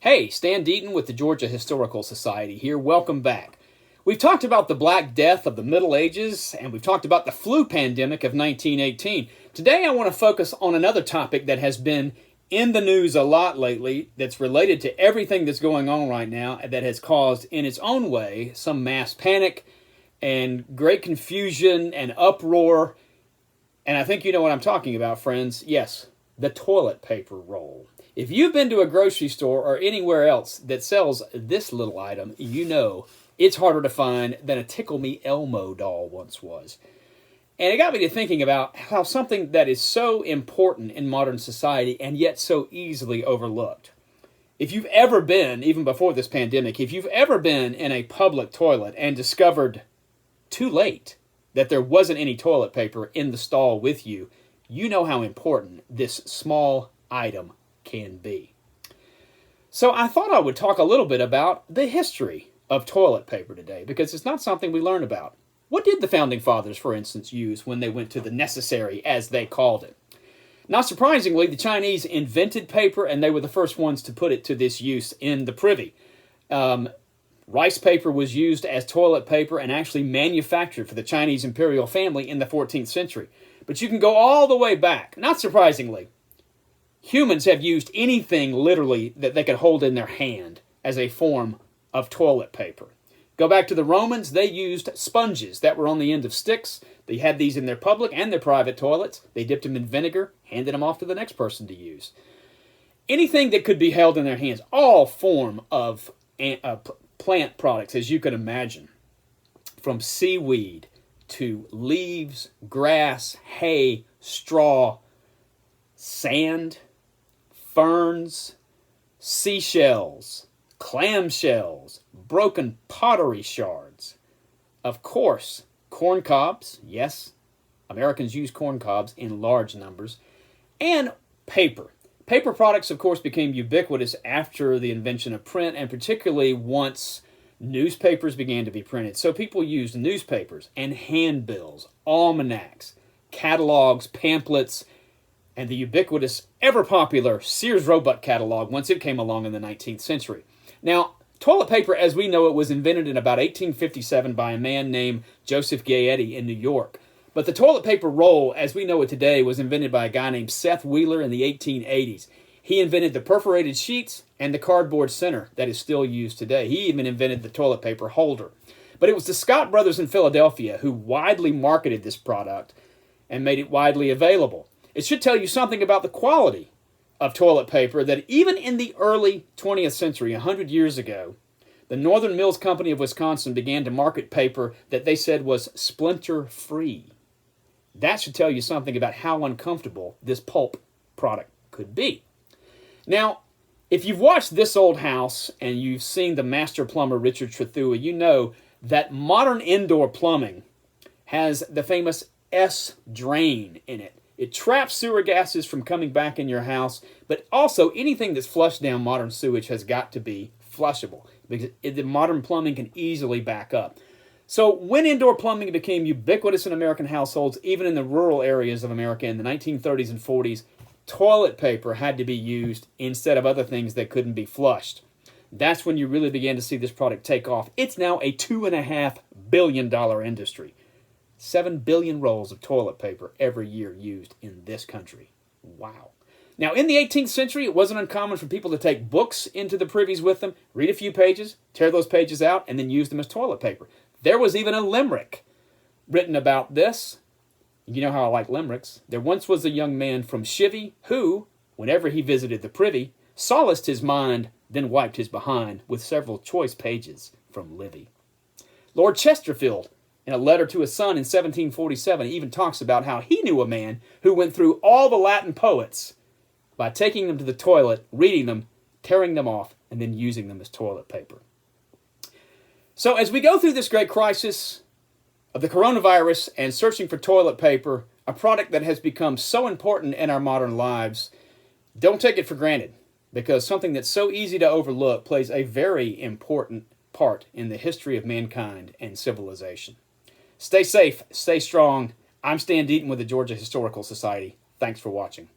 Hey, Stan Deaton with the Georgia Historical Society here. Welcome back. We've talked about the Black Death of the Middle Ages, and we've talked about the flu pandemic of 1918. Today I want to focus on another topic that has been in the news a lot lately that's related to everything that's going on right now that has caused, in its own way, some mass panic and great confusion and uproar. And I think you know what I'm talking about, friends. Yes, the toilet paper roll. If you've been to a grocery store or anywhere else that sells this little item, you know it's harder to find than a Tickle Me Elmo doll once was. And it got me to thinking about how something that is so important in modern society and yet so easily overlooked. If you've ever been, even before this pandemic, if you've ever been in a public toilet and discovered too late that there wasn't any toilet paper in the stall with you, you know how important this small item can be. So I thought I would talk a little bit about the history of toilet paper today, because it's not something we learn about. What did the Founding Fathers, for instance, use when they went to the necessary, as they called it? Not surprisingly, the Chinese invented paper, and they were the first ones to put it to this use in the privy. Rice paper was used as toilet paper and actually manufactured for the Chinese imperial family in the 14th century. But you can go all the way back. Not surprisingly, humans have used anything literally that they could hold in their hand as a form of toilet paper. Go back to the Romans, they used sponges that were on the end of sticks. They had these in their public and their private toilets. They dipped them in vinegar, handed them off to the next person to use. Anything that could be held in their hands, all form of plant products, as you can imagine, from seaweed to leaves, grass, hay, straw, sand, ferns, seashells, clamshells, broken pottery shards. Of course, corn cobs. Yes, Americans use corn cobs in large numbers. And paper. Paper products, of course, became ubiquitous after the invention of print, and particularly once newspapers began to be printed. So people used newspapers and handbills, almanacs, catalogs, pamphlets, and the ubiquitous, ever-popular Sears Roebuck catalog once it came along in the 19th century. Now, toilet paper, as we know it, was invented in about 1857 by a man named Joseph Gayety in New York. But the toilet paper roll, as we know it today, was invented by a guy named Seth Wheeler in the 1880s. He invented the perforated sheets and the cardboard center that is still used today. He even invented the toilet paper holder. But it was the Scott brothers in Philadelphia who widely marketed this product and made it widely available. It should tell you something about the quality of toilet paper that even in the early 20th century, 100 years ago, the Northern Mills Company of Wisconsin began to market paper that they said was splinter-free. That should tell you something about how uncomfortable this pulp product could be. Now, if you've watched This Old House and you've seen the master plumber Richard Trethewey, you know that modern indoor plumbing has the famous S-drain in it. It traps sewer gases from coming back in your house, but also anything that's flushed down modern sewage has got to be flushable, because the modern plumbing can easily back up. So when indoor plumbing became ubiquitous in American households, even in the rural areas of America in the 1930s and 40s, toilet paper had to be used instead of other things that couldn't be flushed. That's when you really began to see this product take off. It's now a $2.5 billion industry. 7 billion rolls of toilet paper every year used in this country. Wow. Now, in the 18th century, it wasn't uncommon for people to take books into the privies with them, read a few pages, tear those pages out, and then use them as toilet paper. There was even a limerick written about this. You know how I like limericks. There once was a young man from Chivy who, whenever he visited the privy, solaced his mind, then wiped his behind with several choice pages from Livy. Lord Chesterfield, in a letter to his son in 1747, even talks about how he knew a man who went through all the Latin poets by taking them to the toilet, reading them, tearing them off, and then using them as toilet paper. So as we go through this great crisis of the coronavirus and searching for toilet paper, a product that has become so important in our modern lives, don't take it for granted, because something that's so easy to overlook plays a very important part in the history of mankind and civilization. Stay safe, stay strong. I'm Stan Deaton with the Georgia Historical Society. Thanks for watching.